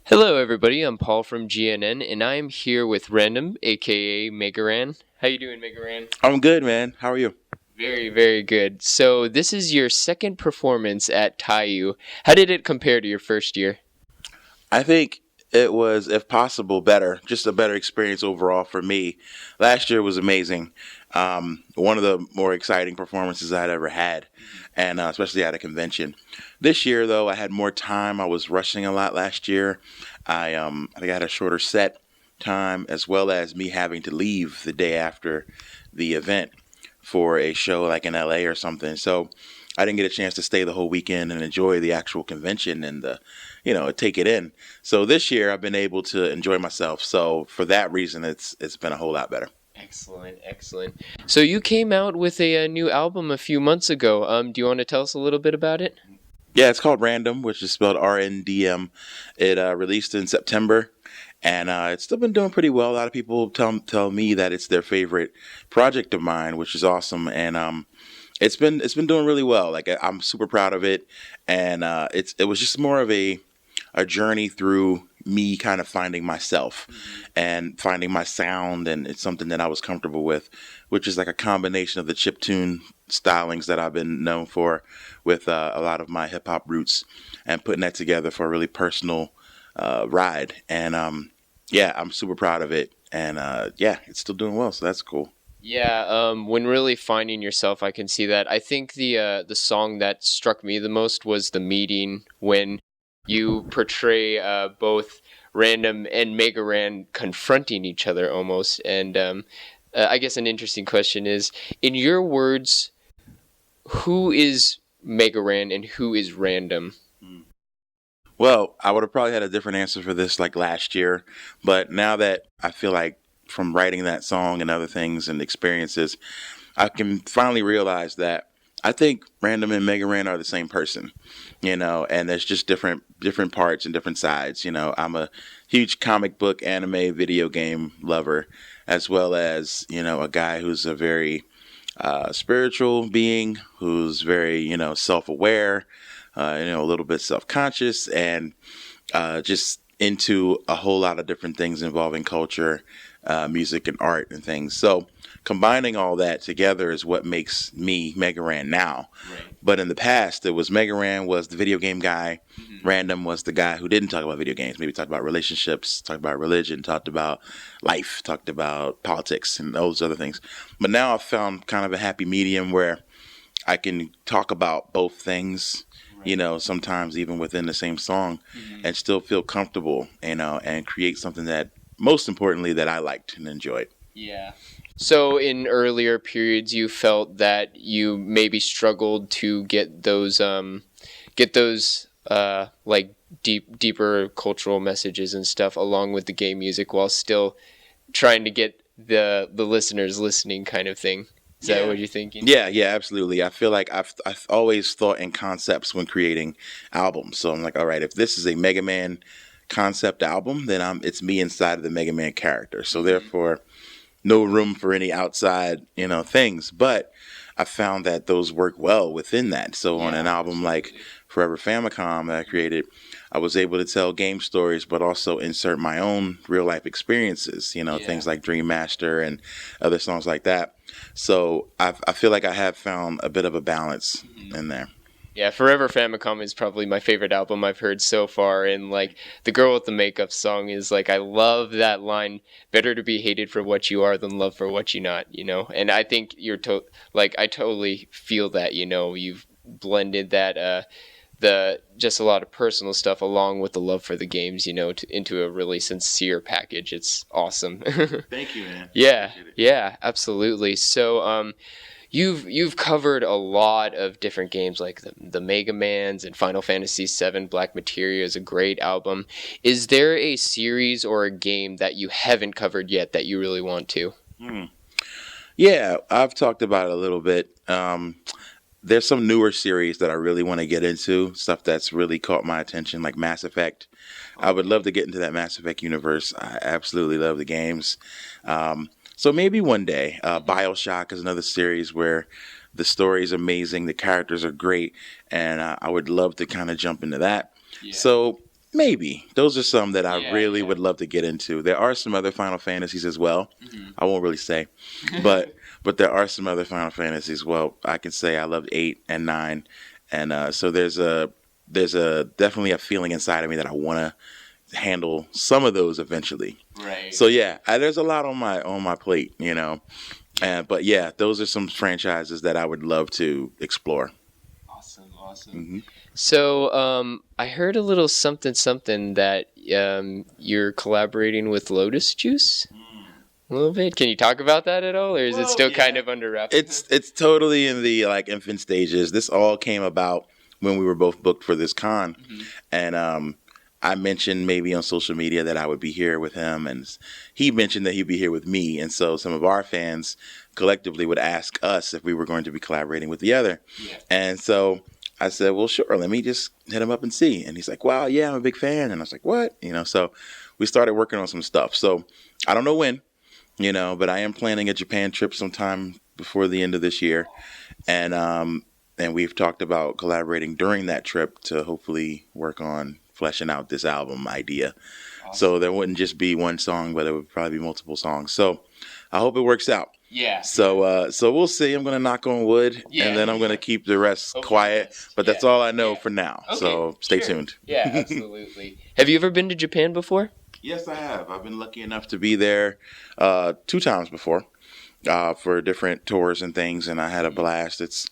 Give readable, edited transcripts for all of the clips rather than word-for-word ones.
Hello, everybody. I'm Paul from GNN, and I am here with Random, aka Megaran. How you doing, Megaran? I'm good, man. How are you? Very, very good. So this is your second performance at Taiyou. How did it compare to your first year? I think it was, if possible, better. Just a better experience overall for me. Last year was amazing. One of the more exciting performances I'd ever had, and especially at a convention. This year, though, I had more time. I was rushing a lot last year. I think I had a shorter set time, as well as me having to leave the day after the event for a show like in LA or something. So I didn't get a chance to stay the whole weekend and enjoy the actual convention and take it in. So this year I've been able to enjoy myself. So for that reason, it's been a whole lot better. Excellent, excellent. So you came out with a new album a few months ago. Do you want to tell us a little bit about it? Yeah, it's called Random, which is spelled RNDM. It released in September, and it's still been doing pretty well. A lot of people tell me that it's their favorite project of mine, which is awesome. And it's been doing really well. Like I'm super proud of it, and it was just more of a journey through me kind of finding myself and finding my sound, and it's something that I was comfortable with, which is like a combination of the chiptune stylings that I've been known for with a lot of my hip hop roots, and putting that together for a really personal ride. And yeah, I'm super proud of it, and yeah, it's still doing well, so that's cool. Yeah, when really finding yourself, I can see that. I think the song that struck me the most was the meeting when you portray both Random and Mega Ran confronting each other almost. And I guess an interesting question is, in your words, who is Mega Ran and who is Random? Well, I would have probably had a different answer for this like last year, but now that I feel like from writing that song and other things and experiences, I can finally realize that I think Random and Mega Ran are the same person, and there's just different parts and different sides. I'm a huge comic book, anime, video game lover, as well as a guy who's a very spiritual being, who's very self-aware, a little bit self-conscious, and just into a whole lot of different things involving culture, music, and art and things. So combining all that together is what makes me Mega Ran now. Right. But in the past, it was Mega Ran was the video game guy. Random was the guy who didn't talk about video games. Maybe talked about relationships, talked about religion, talked about life, talked about politics, and those other things. But now I've found kind of a happy medium where I can talk about both things, sometimes even within the same song, and still feel comfortable, and create something that, most importantly, that I liked and enjoyed. Yeah. So in earlier periods, you felt that you maybe struggled to get those like deeper cultural messages and stuff along with the game music while still trying to get the listeners listening, kind of thing. Is that what you're thinking? Yeah, yeah, absolutely. I feel like I've always thought in concepts when creating albums. So I'm like, all right, if this is a Mega Man concept album, then it's me inside of the Mega Man character. So therefore, no room for any outside, things. But I found that those work well within that. So on an album like Forever Famicom that I created, I was able to tell game stories, but also insert my own real life experiences, things like Dream Master and other songs like that. So I feel like I have found a bit of a balance in there. Yeah, Forever Famicom is probably my favorite album I've heard so far, and like the girl with the makeup song is like, I love that line, better to be hated for what you are than loved for what you're not. And I think like I totally feel that, you've blended that the just a lot of personal stuff along with the love for the games, into a really sincere package. It's awesome. Thank you, man. Yeah, yeah, absolutely. So you've covered a lot of different games like the Mega Mans and Final Fantasy VII. Black Materia is a great album. Is there a series or a game that you haven't covered yet that you really want to? Hmm. Yeah, I've talked about it a little bit. There's some newer series that I really want to get into, stuff that's really caught my attention, like Mass Effect. I would love to get into that Mass Effect universe. I absolutely love the games. So maybe one day. Bioshock is another series where the story is amazing, the characters are great, and I would love to kind of jump into that. Yeah. So Maybe. Those are some that I Yeah, really yeah. would love to get into. There are some other Final Fantasies as well. Hmm. I won't really say, but there are some other Final Fantasies. Well, I can say I loved 8 and 9, and so there's a definitely a feeling inside of me that I want to handle some of those eventually. Right. So yeah, there's a lot on my plate, you know. But yeah, those are some franchises that I would love to explore. Awesome, awesome. Hmm. So, I heard a little something something that you're collaborating with Lotus Juice a little bit. Can you talk about that at all, or is it Well, still kind yeah. of under wraps? It's totally in the like infant stages. This all came about when we were both booked for this con, Mhm. and I mentioned maybe on social media that I would be here with him, and he mentioned that he'd be here with me, and so some of our fans collectively would ask us if we were going to be collaborating with the other, Yeah. and so I said, well, sure, let me just hit him up and see, and he's like, wow, yeah, I'm a big fan, and I was like, what, you know, so we started working on some stuff. So I don't know when, you know, but I am planning a Japan trip sometime before the end of this year, and we've talked about collaborating during that trip to hopefully work on fleshing out this album idea. Awesome. So there wouldn't just be one song, but it would probably be multiple songs. So I hope it works out. Yeah. So we'll see. I'm gonna knock on wood, Yeah. and then I'm gonna keep the rest Hopefully quiet. yes. But that's Yeah. all I know Yeah. for now. Okay, So stay sure. tuned. Yeah, absolutely. Have you ever been to Japan before? Yes, I have. I've been lucky enough to be there 2 times before for different tours and things, and I had a blast. It's,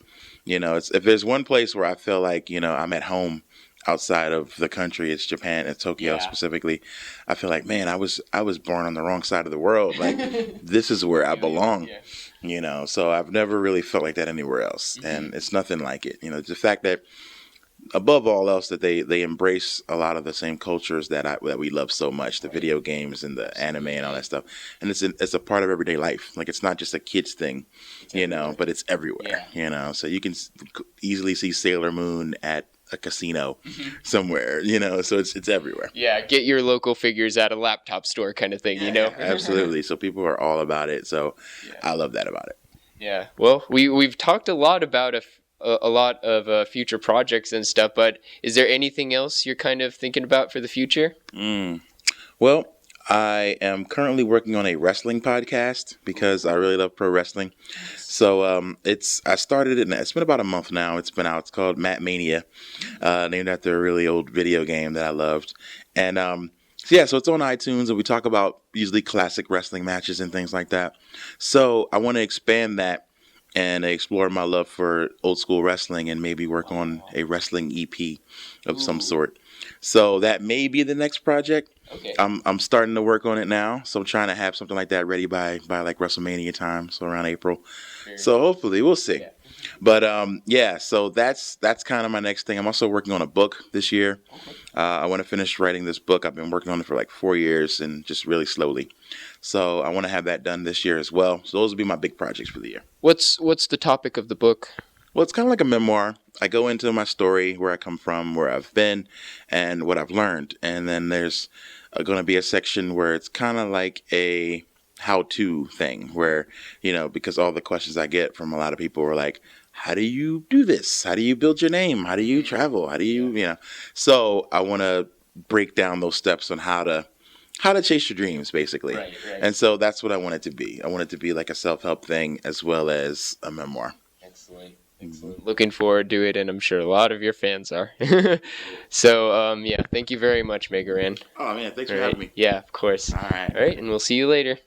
you know, it's if there's one place where I feel like, you know, I'm at home outside of the country, it's Japan and Tokyo Yeah. specifically. I feel like, man, I was born on the wrong side of the world. Like this is where I belong. Yeah. You know, so I've never really felt like that anywhere else, and it's nothing like it. You know, the fact that above all else that they embrace a lot of the same cultures that we love so much, the video games and the anime and all that stuff, and it's a part of everyday life. Like it's not just a kids thing, you know, but it's everywhere. Yeah. You know, so you can easily see Sailor Moon at a casino somewhere, you know, so it's everywhere. Yeah, get your local figures at a laptop store kind of thing, you know? Absolutely. So people are all about it. So Yeah. I love that about it. Yeah. Well, we've talked a lot about a lot of future projects and stuff, but is there anything else you're kind of thinking about for the future? Well, I am currently working on a wrestling podcast because I really love pro wrestling. So I started it, and it's been about a month now. It's been out. It's called Matt Mania, named after a really old video game that I loved. And so it's on iTunes, and we talk about usually classic wrestling matches and things like that. So I want to expand that and explore my love for old school wrestling and maybe work on a wrestling EP of some sort. So that may be the next project. Okay. I'm starting to work on it now, so I'm trying to have something like that ready by like WrestleMania time, so around April. So hopefully we'll see. Yeah. But so that's kind of my next thing. I'm also working on a book this year. I want to finish writing this book. I've been working on it for like 4 years and just really slowly. So I want to have that done this year as well. So those will be my big projects for the year. What's the topic of the book? Well, it's kind of like a memoir. I go into my story, where I come from, where I've been, and what I've learned. And then there's going to be a section where it's kind of like a how-to thing where, you know, because all the questions I get from a lot of people are like, how do you do this? How do you build your name? How do you travel? How do you, you know? So I want to break down those steps on how to chase your dreams, basically. Right. And so that's what I want it to be. I want it to be like a self-help thing as well as a memoir. Excellent. Looking forward to it, and I'm sure a lot of your fans are. So, thank you very much, Megaran. Oh, man, thanks for All right. having me. Yeah, of course. All right. All right, and we'll see you later.